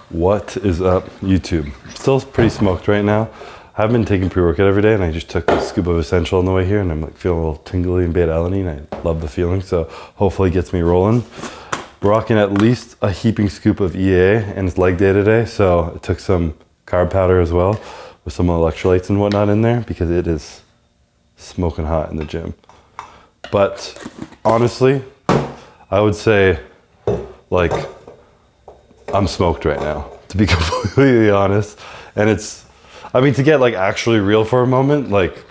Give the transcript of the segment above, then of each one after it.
What is up, YouTube? Still pretty smoked right now. I've been taking pre-workout every day, and I just took a scoop of Essential on the way here, and I'm like feeling a little tingly and beta-alanine. I love the feeling, so hopefully it gets me rolling. Rocking at least a heaping scoop of EA, and it's leg day today, so I took some carb powder as well with some electrolytes and whatnot in there because it is smoking hot in the gym. But honestly, I would say like I'm smoked right now, to be completely honest. And it's, I mean, to get like actually real for a moment, like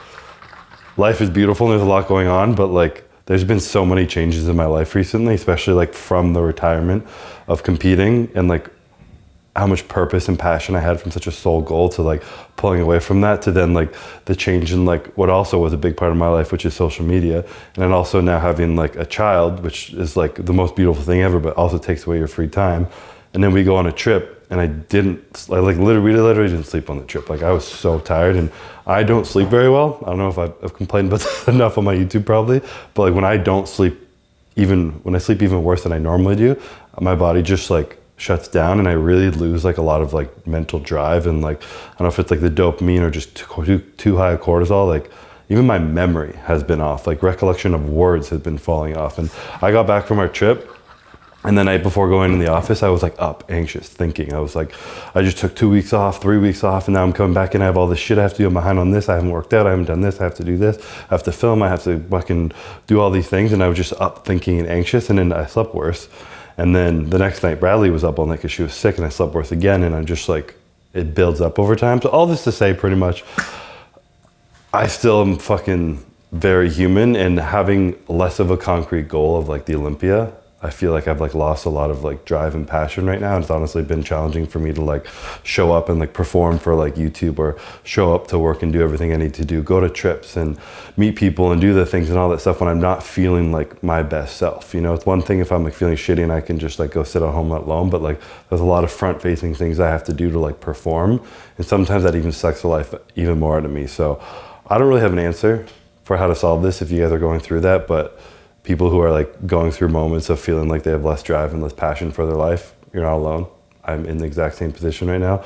life is beautiful and there's a lot going on, but like there's been so many changes in my life recently, especially like from the retirement of competing and like how much purpose and passion I had from such a sole goal to like pulling away from that to then like the change in like what also was a big part of my life, which is social media. And then also now having like a child, which is like the most beautiful thing ever, but also takes away your free time. And then we go on a trip and I literally didn't sleep on the trip. Like I was so tired, and I don't sleep very well. I don't know if I've complained about that enough on my YouTube probably, but like when I don't sleep, when I sleep even worse than I normally do, my body just like shuts down and I really lose like a lot of like mental drive, and like I don't know if it's like the dopamine or just too high of cortisol. Like even my memory has been off, like recollection of words has been falling off. And I got back from our trip, and the night before going in the office, I was like up, anxious, thinking. I was like, I just took 2 weeks off, 3 weeks off, and now I'm coming back and I have all this shit I have to do. I'm behind on this. I haven't worked out. I haven't done this. I have to do this. I have to film. I have to fucking do all these things. And I was just up thinking and anxious, and then I slept worse. And then the next night, Bradley was up all night because she was sick, and I slept worse again. And I'm just like, it builds up over time. So all this to say, pretty much, I still am fucking very human, and having less of a concrete goal of like the Olympia, I feel like I've like lost a lot of like drive and passion right now. And it's honestly been challenging for me to like show up and like perform for like YouTube, or show up to work and do everything I need to do, go to trips and meet people and do the things and all that stuff when I'm not feeling like my best self. You know, it's one thing if I'm like feeling shitty and I can just like go sit at home alone, but like there's a lot of front facing things I have to do to like perform. And sometimes that even sucks the life even more out of me. So I don't really have an answer for how to solve this if you guys are going through that, but people who are like going through moments of feeling like they have less drive and less passion for their life, you're not alone. I'm in the exact same position right now.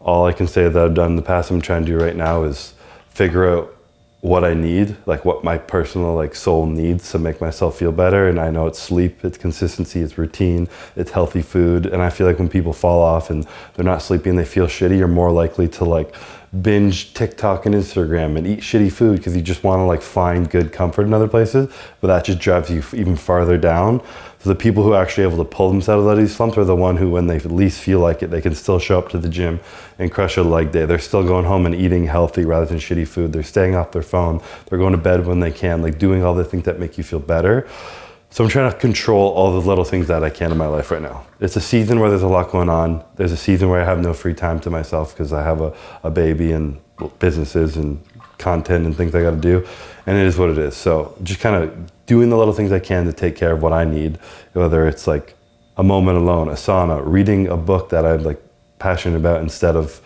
All I can say that I've done in the past, I'm trying to do right now, is figure out what I need, like what my personal like soul needs to make myself feel better. And I know it's sleep, it's consistency, it's routine, it's healthy food. And I feel like when people fall off and they're not sleeping, they feel shitty, you're more likely to like binge TikTok and Instagram and eat shitty food because you just want to like find good comfort in other places, but that just drives you even farther down. So the people who are actually able to pull themselves out of these slumps are the one who, when they least feel like it, they can still show up to the gym and crush a leg day. They're still going home and eating healthy rather than shitty food. They're staying off their phone. They're going to bed when they can, like doing all the things that make you feel better. So I'm trying to control all the little things that I can in my life right now. It's a season where there's a lot going on. There's a season where I have no free time to myself because I have a baby and businesses and content and things I gotta do. And it is what it is. So just kind of doing the little things I can to take care of what I need, whether it's like a moment alone, a sauna, reading a book that I'm like passionate about instead of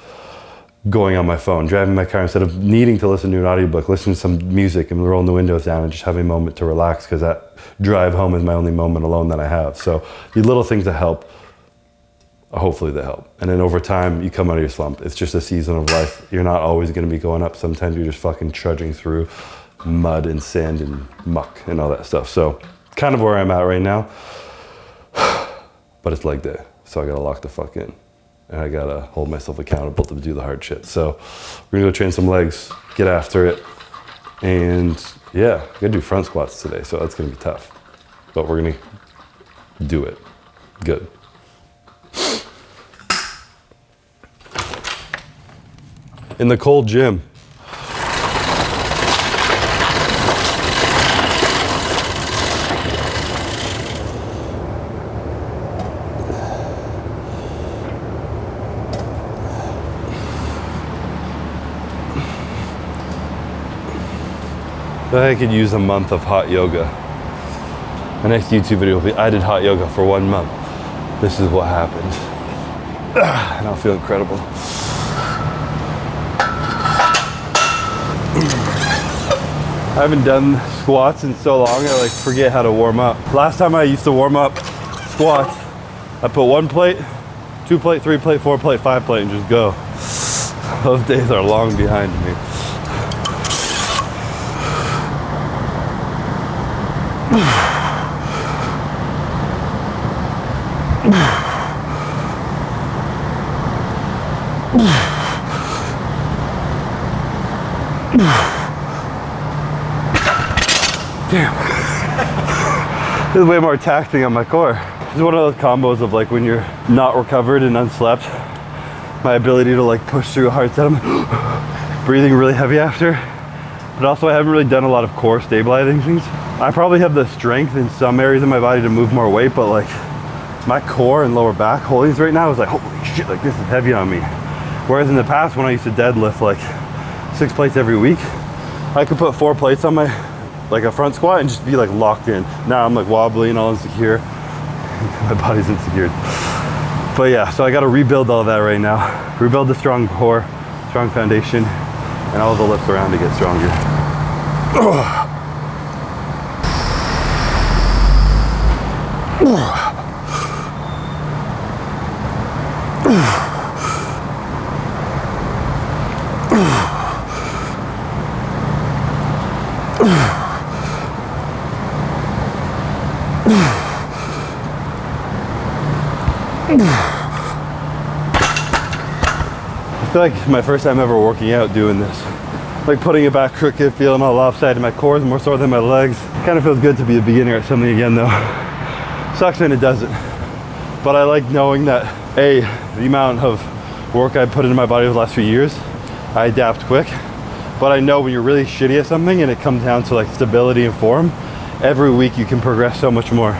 going on my phone, driving my car instead of needing to listen to an audiobook, listening to some music and rolling the windows down and just having a moment to relax, because that drive home is my only moment alone that I have. So these little things that help, hopefully they help. And then over time, you come out of your slump. It's just a season of life. You're not always gonna be going up. Sometimes you're just fucking trudging through mud and sand and muck and all that stuff. So kind of where I'm at right now, but it's leg day. So I gotta lock the fuck in. And I gotta hold myself accountable to do the hard shit. So we're gonna go train some legs, get after it. And yeah, I gotta do front squats today, so that's gonna be tough. But we're gonna do it. Good. In the cold gym. I could use a month of hot yoga. My next YouTube video will be, I did hot yoga for 1 month. This is what happened. And I'll feel incredible. I haven't done squats in so long, I like forget how to warm up. Last time I used to warm up squats, I put one plate 2 plate, 3 plate, 4 plate, 5 plate, and just go. Those days are long behind me. Damn. This is way more taxing on my core. This is one of those combos of like when you're not recovered and unslept, my ability to like push through a hard set. I'm breathing really heavy after, but also I haven't really done a lot of core stabilizing things. I probably have the strength in some areas of my body to move more weight, but like my core and lower back holdings right now is like, holy shit, like this is heavy on me. Whereas in the past when I used to deadlift like 6 plates every week, I could put 4 plates on my like a front squat and just be like locked in. Now I'm like wobbly and all insecure. My body's insecure. But yeah, so I got to rebuild all that right now. Rebuild the strong core, strong foundation, and all the lifts around to get stronger. I feel like my first time ever working out doing this. Like putting it back crooked, feeling all lopsided. My core is more sore than my legs. Kind of feels good to be a beginner at something again though. Sucks when it doesn't. But I like knowing that A, the amount of work I put into my body over the last few years, I adapt quick. But I know when you're really shitty at something and it comes down to like stability and form, every week you can progress so much more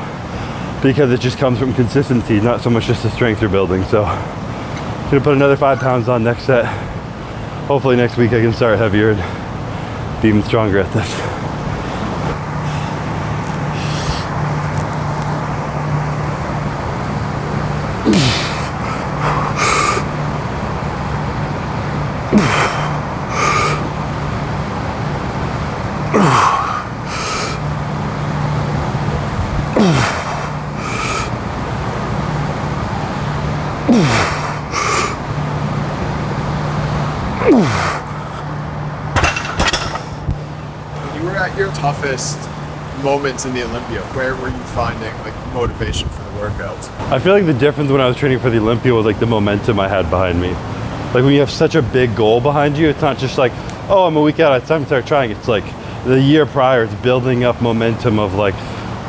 because it just comes from consistency, not so much just the strength you're building. So I'm gonna put another 5 pounds on next set. Hopefully next week I can start heavier and be even stronger at this. When you were at your toughest moments in the Olympia, where were you finding like motivation for the workouts? I feel like the difference when I was training for the Olympia was like the momentum I had behind me. Like when you have such a big goal behind you, it's not just like, oh, I'm a week out, it's time to start trying. It's like the year prior, it's building up momentum of like,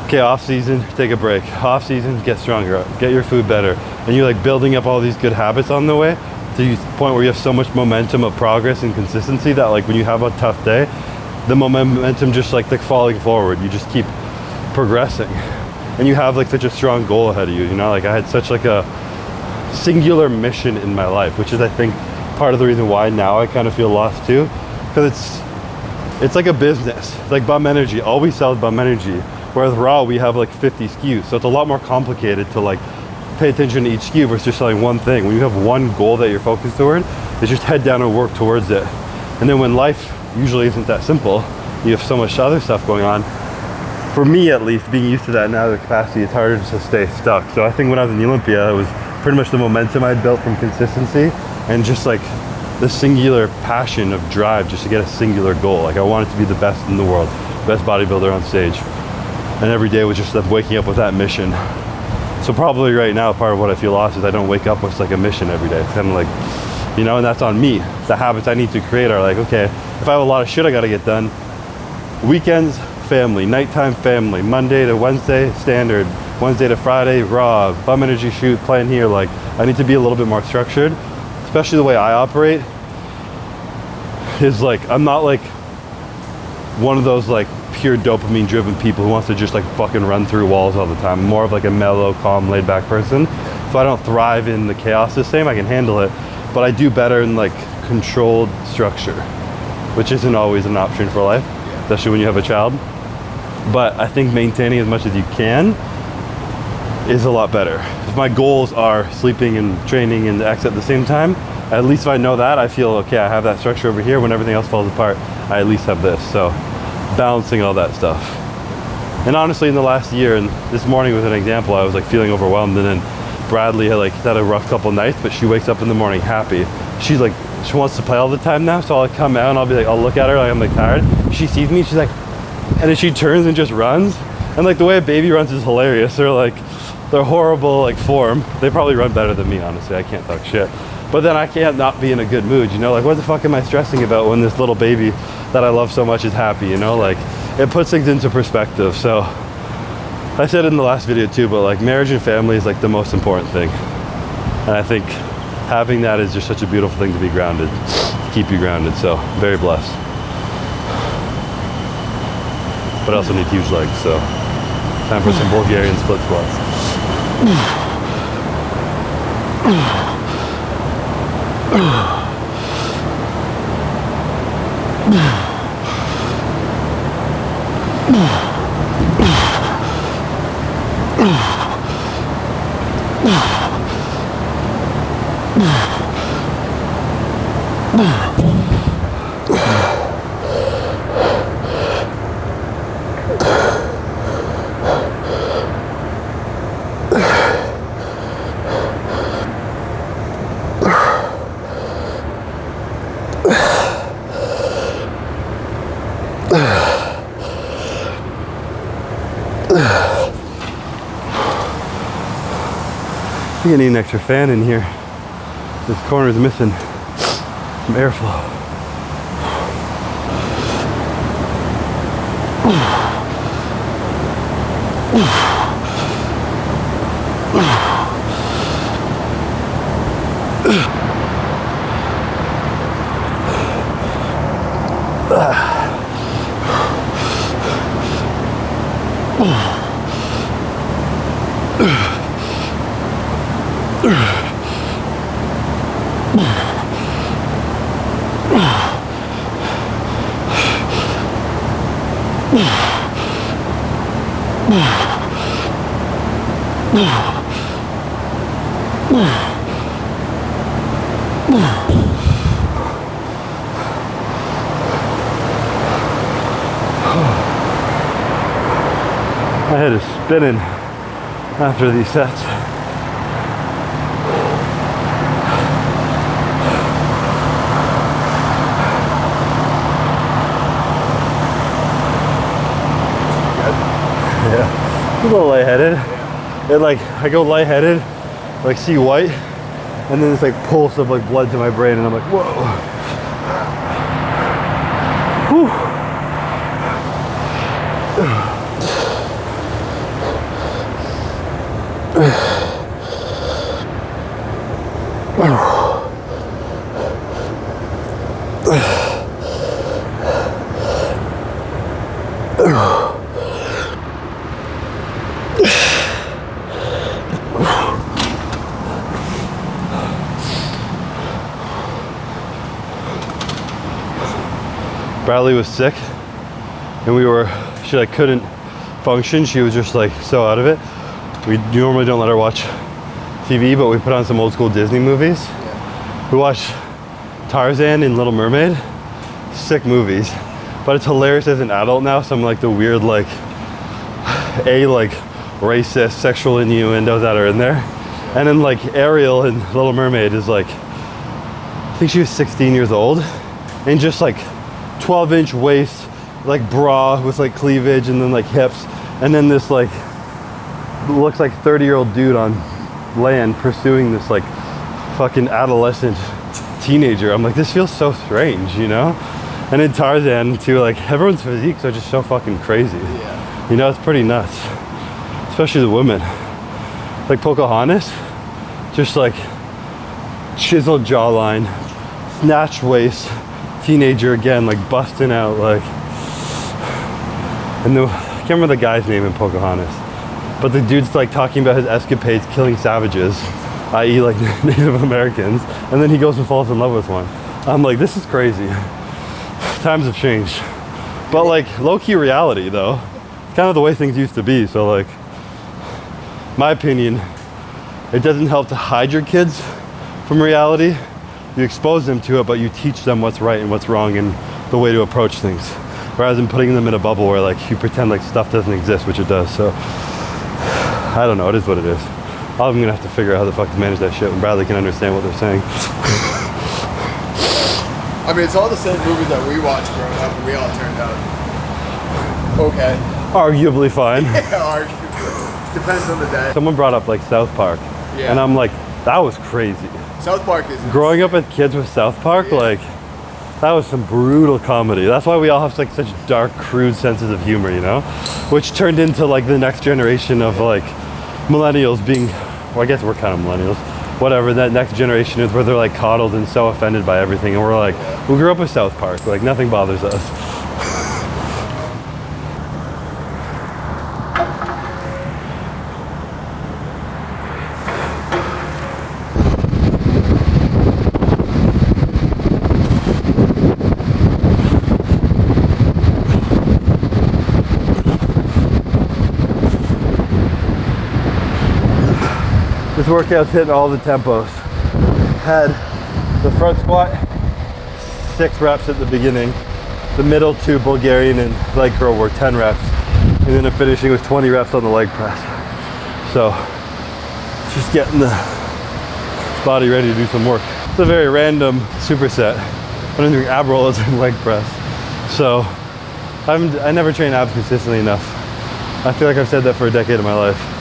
okay, off season, take a break. Off season, get stronger, get your food better. And you're like building up all these good habits on the way to the point where you have so much momentum of progress and consistency that like when you have a tough day, the momentum just like falling forward. You just keep progressing. And you have like such a strong goal ahead of you, you know? Like I had such like a singular mission in my life, which is I think part of the reason why now I kind of feel lost too. Because it's like a business. It's like Bum Energy. All we sell is Bum Energy. Whereas Raw, we have like 50 SKUs. So it's a lot more complicated to like pay attention to each SKU versus just selling one thing. When you have one goal that you're focused toward, it's just head down and work towards it. And then when life usually isn't that simple, you have so much other stuff going on. For me at least, being used to that now, the capacity, it's harder to stay stuck. So I think when I was in the Olympia, it was pretty much the momentum I'd built from consistency and just like the singular passion of drive just to get a singular goal. Like I wanted to be the best in the world, best bodybuilder on stage. And every day was just like waking up with that mission. So probably right now, part of what I feel lost is I don't wake up with like a mission every day. It's kind of like, you know, and that's on me. The habits I need to create are like, okay, if I have a lot of shit I gotta get done, weekends, family, nighttime, family, Monday to Wednesday, standard, Wednesday to Friday, raw, Bum Energy shoot, plan here. Like I need to be a little bit more structured, especially the way I operate is like, I'm not like one of those like pure dopamine driven people who wants to just like fucking run through walls all the time. I'm more of like a mellow, calm, laid back person. So I don't thrive in the chaos the same. I can handle it, but I do better in like controlled structure, which isn't always an option for life, especially when you have a child. But I think maintaining as much as you can is a lot better. If my goals are sleeping and training and X at the same time, at least if I know that, I feel okay, I have that structure over here. When everything else falls apart, I at least have this. So balancing all that stuff. And honestly, in the last year, and this morning was an example, I was like feeling overwhelmed, and then Bradley like had a rough couple nights, but she wakes up in the morning happy. She wants to play all the time now, so I'll come out and I'll be like, I'll look at her like I'm like tired. She sees me, she's like, and then she turns and just runs. And like the way a baby runs is hilarious. They're horrible like form. They probably run better than me, honestly. I can't talk shit. But then I can't not be in a good mood, you know? Like, what the fuck am I stressing about when this little baby that I love so much is happy, you know? Like, it puts things into perspective. So I said it in the last video too, but like marriage and family is like the most important thing. And I think having that is just such a beautiful thing to be grounded, to keep you grounded. So very blessed. But I also need huge legs, so time for some Bulgarian split squats. I'm gonna need an extra fan in here. This corner is missing some airflow. My head is spinning after these sets. Yeah, a little lightheaded. It like, I go lightheaded, like see white, and then it's like pulse of like blood to my brain, and I'm like, whoa. Whew. Bradley was sick, and she like couldn't function. She was just like so out of it. We normally don't let her watch TV, but we put on some old school Disney movies. Yeah. We watched Tarzan and Little Mermaid. Sick movies, but it's hilarious as an adult now. Some like the weird like racist sexual innuendos that are in there. And then like Ariel in Little Mermaid is like, I think she was 16 years old, and just like 12-inch waist, like bra with like cleavage and then like hips, and then this like looks like 30-year-old dude on land pursuing this like fucking adolescent teenager. I'm like, this feels so strange, you know? And in Tarzan too, like everyone's physiques are just so fucking crazy. Yeah. You know, it's pretty nuts. Especially the women. Like Pocahontas, just like chiseled jawline, snatched waist, teenager again, like busting out, like, and I can't remember the guy's name in Pocahontas, but the dude's like talking about his escapades killing savages, i.e. like Native Americans, and then he goes and falls in love with one. I'm like, this is crazy. Times have changed. But like low-key reality though, kind of the way things used to be. So like, my opinion, it doesn't help to hide your kids from reality. You expose them to it, but you teach them what's right and what's wrong and the way to approach things, rather than putting them in a bubble where like you pretend like stuff doesn't exist, which it does. So I don't know, it is what it is. I'm gonna have to figure out how the fuck to manage that shit when Bradley can understand what they're saying. I mean, it's all the same movies that we watched growing up, and we all turned out okay. Arguably fine. Yeah, depends on the day. Someone brought up like South Park, Yeah. and I'm like, that was crazy. South Park is Growing up with kids with South Park, Yeah. like, that was some brutal comedy. That's why we all have like such dark, crude senses of humor, you know? Which turned into like the next generation of like millennials being, well, I guess we're kind of millennials. Whatever that next generation is, where they're like coddled and so offended by everything. And we're like, we grew up with South Park, like nothing bothers us. This workout's hitting all the tempos. Had the front squat, 6 reps at the beginning. The middle 2 Bulgarian and leg curl were 10 reps. And then I'm finishing with 20 reps on the leg press. So, just getting the body ready to do some work. It's a very random superset. But I'm doing ab rollers and leg press. So, I never train abs consistently enough. I feel like I've said that for a decade of my life.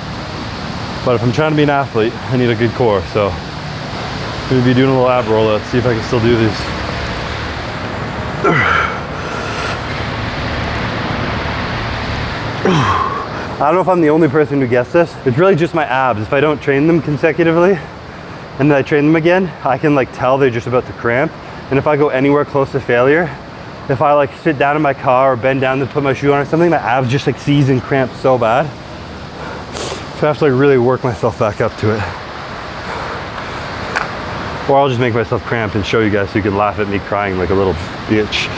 But if I'm trying to be an athlete, I need a good core. So I'm gonna be doing a little ab roll. Let's see if I can still do these. I don't know if I'm the only person who gets this. It's really just my abs. If I don't train them consecutively and then I train them again, I can like tell they're just about to cramp. And if I go anywhere close to failure, if I like sit down in my car or bend down to put my shoe on or something, my abs just like seize and cramp so bad. So I have to like really work myself back up to it. Or I'll just make myself cramp and show you guys so you can laugh at me crying like a little bitch.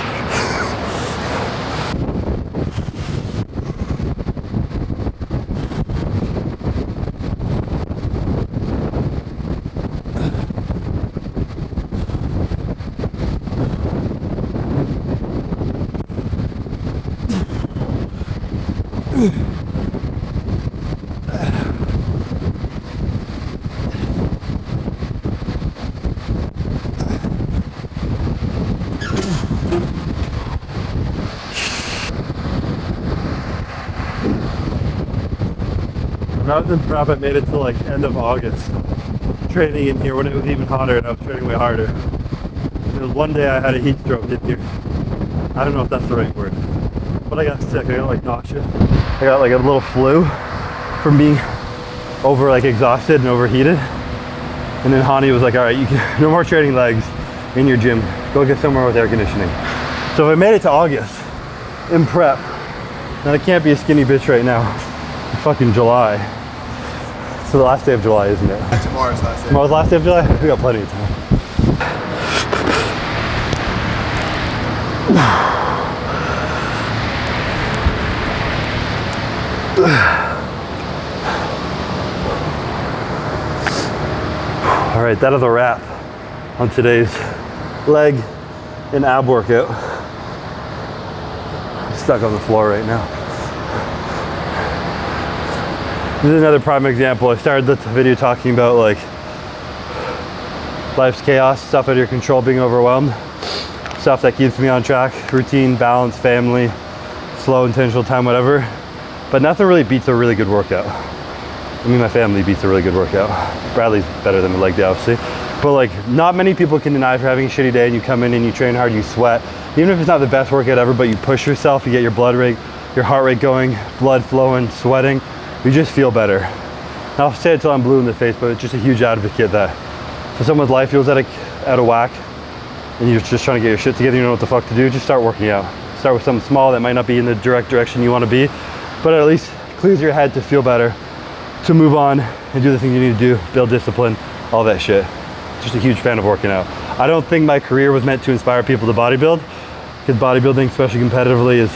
When I was in prep, I made it to like end of August, training in here when it was even hotter and I was training way harder. There was one day I had a heat stroke in here. I don't know if that's the right word, but I got sick. I got like nauseous. I got like a little flu from being over like exhausted and overheated. And then Hani was like, all right, you can, no more training legs in your gym. Go get somewhere with air conditioning. So if I made it to August in prep, then I can't be a skinny bitch right now. It's fucking July. It's the last day of July, isn't it? Tomorrow's last day. Tomorrow's last day of July? We got plenty of time. All right, that is a wrap on today's leg and ab workout. I'm stuck on the floor right now. This is another prime example. I started the video talking about like life's chaos, stuff out of your control, being overwhelmed, stuff that keeps me on track, routine, balance, family, slow, intentional time, whatever. But nothing really beats a really good workout. I mean, my family beats a really good workout. Bradley's better than the leg day, obviously. But like, not many people can deny if you're having a shitty day and you come in and you train hard, you sweat. Even if it's not the best workout ever, but you push yourself, you get your blood rate, your heart rate going, blood flowing, sweating, you just feel better. And I'll say it till I'm blue in the face, but it's just a huge advocate that if someone's life feels out of whack and you're just trying to get your shit together, you don't know what the fuck to do, just start working out. Start with something small that might not be in the direct direction you want to be, but at least clears your head to feel better, to move on and do the things you need to do, build discipline, all that shit. Just a huge fan of working out. I don't think my career was meant to inspire people to bodybuild, because bodybuilding, especially competitively, is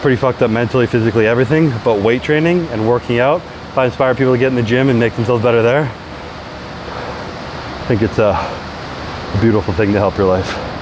pretty fucked up mentally, physically, everything. But weight training and working out, if I inspire people to get in the gym and make themselves better there, I think it's a beautiful thing to help your life.